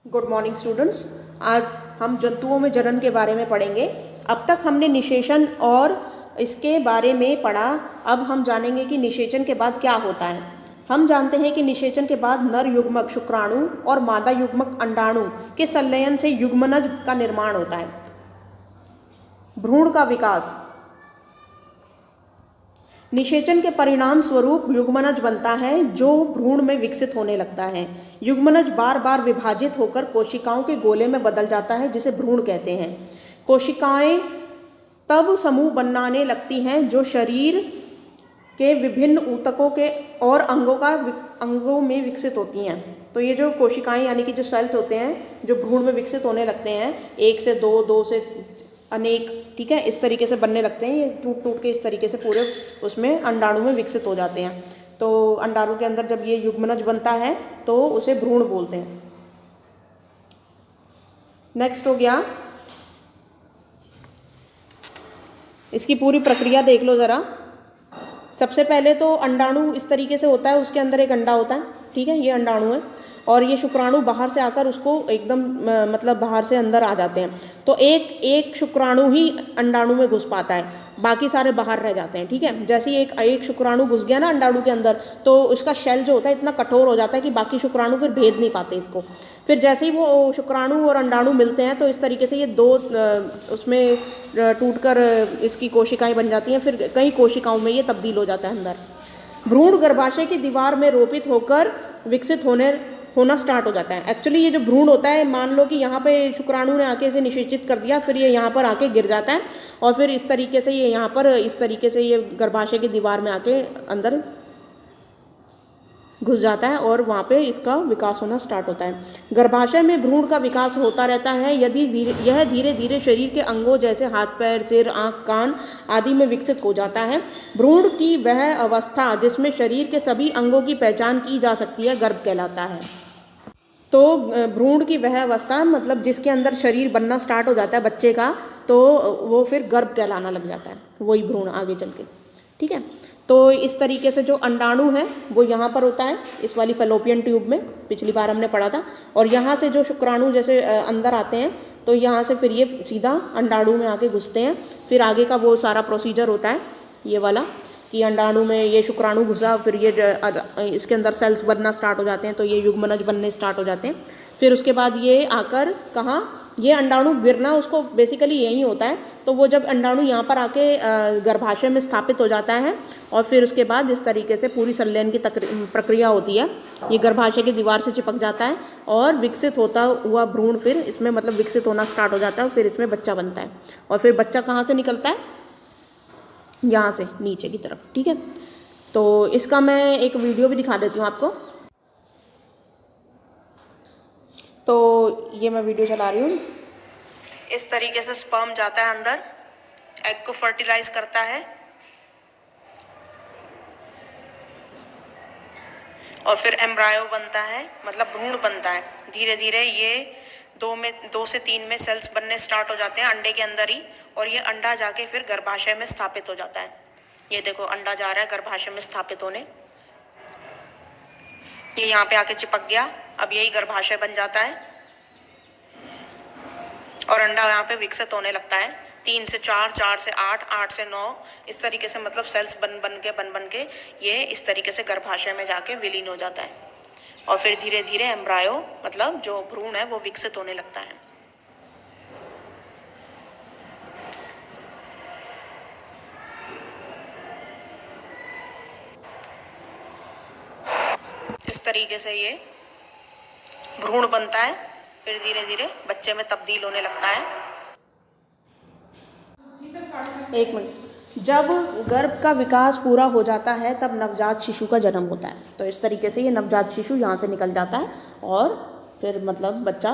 Good morning students. आज हम जंतुओं में जनन के बारे में पढ़ेंगे। अब तक हमने निषेचन और इसके बारे में पढ़ा। अब हम जानेंगे कि निषेचन के बाद क्या होता है। हम जानते हैं कि निषेचन के बाद नर युग्मक शुक्राणु और मादा युग्मक अंडाणु के संलयन से युग्मनज का निर्माण होता है। भ्रूण का विकास। निषेचन के परिणाम स्वरूप युग्मनज बनता है जो भ्रूण में विकसित होने लगता है। युग्मनज बार बार विभाजित होकर कोशिकाओं के गोले में बदल जाता है जिसे भ्रूण कहते हैं। कोशिकाएं तब समूह बनाने लगती हैं जो शरीर के विभिन्न ऊतकों के और अंगों में विकसित होती हैं। तो ये जो कोशिकाएं यानी कि जो सेल्स होते हैं जो भ्रूण में विकसित होने लगते हैं, 1 से 2, 2 से अनेक, ठीक है, इस तरीके से बनने लगते हैं। ये टूट टूट के इस तरीके से पूरे उसमें अंडाणु में विकसित हो जाते हैं। तो अंडाणु के अंदर जब ये युग्मनज बनता है तो उसे भ्रूण बोलते हैं। नेक्स्ट हो गया, इसकी पूरी प्रक्रिया देख लो ज़रा। सबसे पहले तो अंडाणु इस तरीके से होता है, उसके अंदर एक अंडा होता है, ठीक है, ये अंडाणु है, और ये शुक्राणु बाहर से आकर उसको एकदम मतलब बाहर से अंदर आ जाते हैं। तो एक शुक्राणु ही अंडाणु में घुस पाता है, बाकी सारे बाहर रह जाते हैं, ठीक है। जैसे ही एक शुक्राणु घुस गया ना अंडाणु के अंदर, तो उसका शेल जो होता है इतना कठोर हो जाता है कि बाकी शुक्राणु फिर भेद नहीं पाते इसको। फिर जैसे ही वो शुक्राणु और अंडाणु मिलते हैं तो इस तरीके से ये दो उसमें टूटकर इसकी कोशिकाएं बन जाती हैं। फिर कई कोशिकाओं में ये तब्दील हो जाता है अंदर। भ्रूण गर्भाशय की दीवार में रोपित होकर विकसित होना स्टार्ट हो जाता है। एक्चुअली ये जो भ्रूण होता है, मान लो कि यहाँ पे शुक्राणु ने आके इसे निषेचित कर दिया, फिर ये यहाँ पर आके गिर जाता है और फिर इस तरीके से ये यहाँ पर इस तरीके से ये गर्भाशय की दीवार में आके अंदर घुस जाता है और वहाँ पे इसका विकास होना स्टार्ट होता है। गर्भाशय में भ्रूण का विकास होता रहता है। यदि यह धीरे धीरे शरीर के अंगों जैसे हाथ पैर, सिर, आँख, कान आदि में विकसित हो जाता है। भ्रूण की वह अवस्था जिसमें शरीर के सभी अंगों की पहचान की जा सकती है गर्भ कहलाता है। तो भ्रूण की वह अवस्था मतलब जिसके अंदर शरीर बनना स्टार्ट हो जाता है बच्चे का, तो वो फिर गर्भ कहलाना लग जाता है, वही भ्रूण आगे चल के, ठीक है। तो इस तरीके से जो अंडाणु है वो यहाँ पर होता है, इस वाली फैलोपियन ट्यूब में, पिछली बार हमने पढ़ा था। और यहाँ से जो शुक्राणु जैसे अंदर आते हैं तो यहाँ से फिर ये सीधा अंडाणु में आके घुसते हैं। फिर आगे का वो सारा प्रोसीजर होता है ये वाला कि अंडाणु में ये शुक्राणु घुसा, फिर ये इसके अंदर सेल्स बनना स्टार्ट हो जाते हैं, तो ये युग्मनज बनने स्टार्ट हो जाते हैं। फिर उसके बाद ये आकर कहाँ, ये अंडाणु गिरना उसको बेसिकली यही होता है। तो वो जब अंडाणु यहाँ पर आके गर्भाशय में स्थापित हो जाता है और फिर उसके बाद इस तरीके से पूरी संलयन की प्रक्रिया होती है। ये गर्भाशय की दीवार से चिपक जाता है और विकसित होता हुआ भ्रूण फिर इसमें मतलब विकसित होना स्टार्ट हो जाता है। फिर इसमें बच्चा बनता है और फिर बच्चा कहाँ से निकलता है, यहाँ से नीचे की तरफ, ठीक है। तो इसका मैं एक वीडियो भी दिखा देती हूँ आपको। तो ये मैं वीडियो चला रही हूँ। इस तरीके से स्पर्म जाता है अंदर, एग को फर्टिलाइज करता है और फिर एम्ब्रायो बनता है, मतलब भ्रूण बनता है। धीरे धीरे ये 2 से 3 में सेल्स बनने स्टार्ट हो जाते हैं अंडे के अंदर ही, और ये अंडा जाके फिर गर्भाशय में स्थापित हो जाता है। ये देखो अंडा जा रहा है गर्भाशय में स्थापित होने, ये यहाँ पे आके चिपक गया। अब यही गर्भाशय बन जाता है और अंडा यहाँ पे विकसित होने लगता है। 3 से 4, 4 से 8, 8 से 9, इस तरीके से मतलब सेल्स बन के ये इस तरीके से गर्भाशय में जाके विलीन हो जाता है और फिर धीरे धीरे एम्ब्रायो मतलब जो भ्रूण है वो विकसित होने लगता है। इस तरीके से ये भ्रूण बनता है, फिर धीरे धीरे बच्चे में तब्दील होने लगता है। एक मिनट, जब गर्भ का विकास पूरा हो जाता है तब नवजात शिशु का जन्म होता है। तो इस तरीके से ये नवजात शिशु यहाँ से निकल जाता है और फिर मतलब बच्चा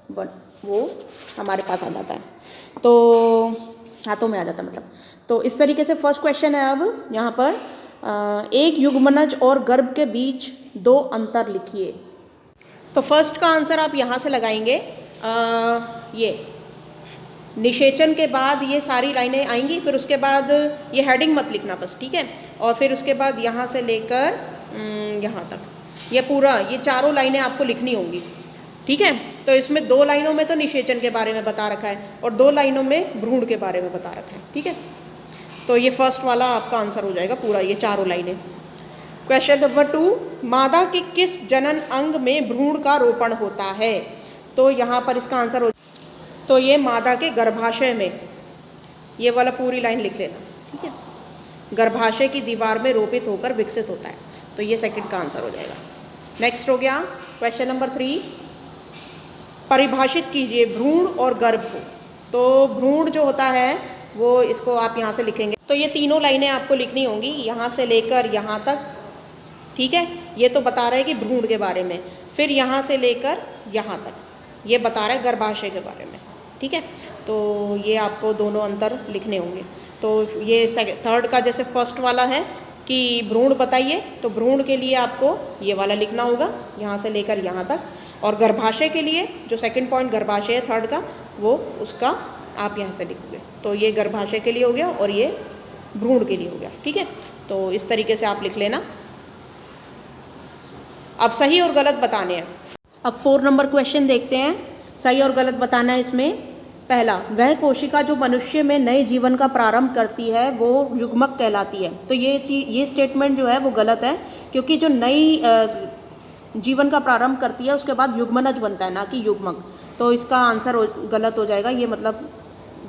वो हमारे पास आ जाता है, तो हाथों में आ जाता है मतलब। तो इस तरीके से फर्स्ट क्वेश्चन है अब यहाँ पर, एक युग्मनज और गर्भ के बीच 2 अंतर लिखिए। तो फर्स्ट का आंसर आप यहाँ से लगाएंगे। ये निषेचन के बाद ये सारी लाइनें आएंगी, फिर उसके बाद ये हेडिंग मत लिखना बस, ठीक है। और फिर उसके बाद यहाँ से लेकर यहाँ तक ये पूरा ये चारों लाइनें आपको लिखनी होंगी। ठीक है। तो इसमें 2 लाइनों में तो निषेचन के बारे में बता रखा है और 2 लाइनों में भ्रूण के बारे में बता रखा है। ठीक है, तो ये फर्स्ट वाला आपका आंसर हो जाएगा पूरा, ये चारों लाइनें। क्वेश्चन नंबर 2, मादा के किस जनन अंग में भ्रूण का रोपण होता है? तो यहाँ पर इसका आंसर हो, तो ये मादा के गर्भाशय में, ये वाला पूरी लाइन लिख लेना। ठीक है, गर्भाशय की दीवार में रोपित होकर विकसित होता है, तो ये सेकंड का आंसर हो जाएगा। नेक्स्ट हो गया क्वेश्चन नंबर 3, परिभाषित कीजिए भ्रूण और गर्भ को। तो भ्रूण जो होता है वो, इसको आप यहाँ से लिखेंगे, तो ये तीनों लाइनें आपको लिखनी होंगी, यहाँ से लेकर यहाँ तक। ठीक है, ये तो बता रहा है कि भ्रूण के बारे में, फिर यहाँ से लेकर यहाँ तक ये बता रहा है गर्भाशय के बारे में। ठीक है, तो ये आपको दोनों अंतर लिखने होंगे। तो ये थर्ड का जैसे फर्स्ट वाला है कि भ्रूण बताइए, तो भ्रूण के लिए आपको ये वाला लिखना होगा, यहाँ से लेकर यहाँ तक। और गर्भाशय के लिए जो सेकंड पॉइंट गर्भाशय है थर्ड का, वो उसका आप यहाँ से लिखोगे। तो ये गर्भाशय के लिए हो गया और ये भ्रूण के लिए हो गया। ठीक है, तो इस तरीके से आप लिख लेना। अब सही और गलत बताने हैं। अब 4 नंबर क्वेश्चन देखते हैं, सही और गलत बताना है इसमें। पहला, वह कोशिका जो मनुष्य में नए जीवन का प्रारंभ करती है वो युग्मक कहलाती है। तो ये स्टेटमेंट जो है वो गलत है, क्योंकि जो नई जीवन का प्रारंभ करती है उसके बाद युग्मनज बनता है, ना कि युग्मक। तो इसका आंसर गलत हो जाएगा, ये मतलब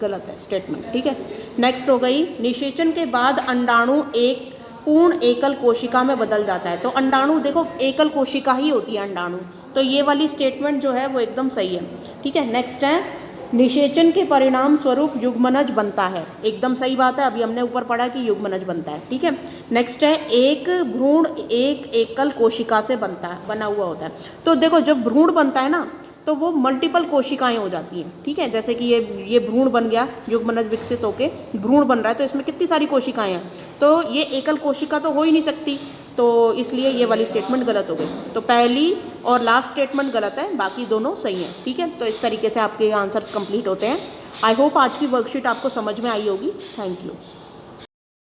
गलत है स्टेटमेंट। ठीक है, नेक्स्ट हो गई, निषेचन के बाद अंडाणु एक पूर्ण एकल कोशिका में बदल जाता है। तो अंडाणु देखो एकल कोशिका ही होती है अंडाणु, तो ये वाली स्टेटमेंट जो है वो एकदम सही है। ठीक है, नेक्स्ट है, निषेचन के परिणाम स्वरूप युग्मनज बनता है। एकदम सही बात है, अभी हमने ऊपर पढ़ा कि युग्मनज बनता है। ठीक है, नेक्स्ट है, एक भ्रूण एक एकल कोशिका से बना हुआ होता है। तो देखो जब भ्रूण बनता है ना, तो वो मल्टीपल कोशिकाएं हो जाती हैं। ठीक है, जैसे कि ये भ्रूण बन गया, युग्मनज विकसित होके भ्रूण बन रहा है, तो इसमें कितनी सारी कोशिकाएं हैं, तो ये एकल कोशिका तो हो ही नहीं सकती, तो इसलिए ये वाली स्टेटमेंट गलत हो गई। तो पहली और लास्ट स्टेटमेंट गलत है, बाकी दोनों सही हैं। ठीक है, तो इस तरीके से आपके आंसर्स कंप्लीट होते हैं। आई होप आज की वर्कशीट आपको समझ में आई होगी। Thank you.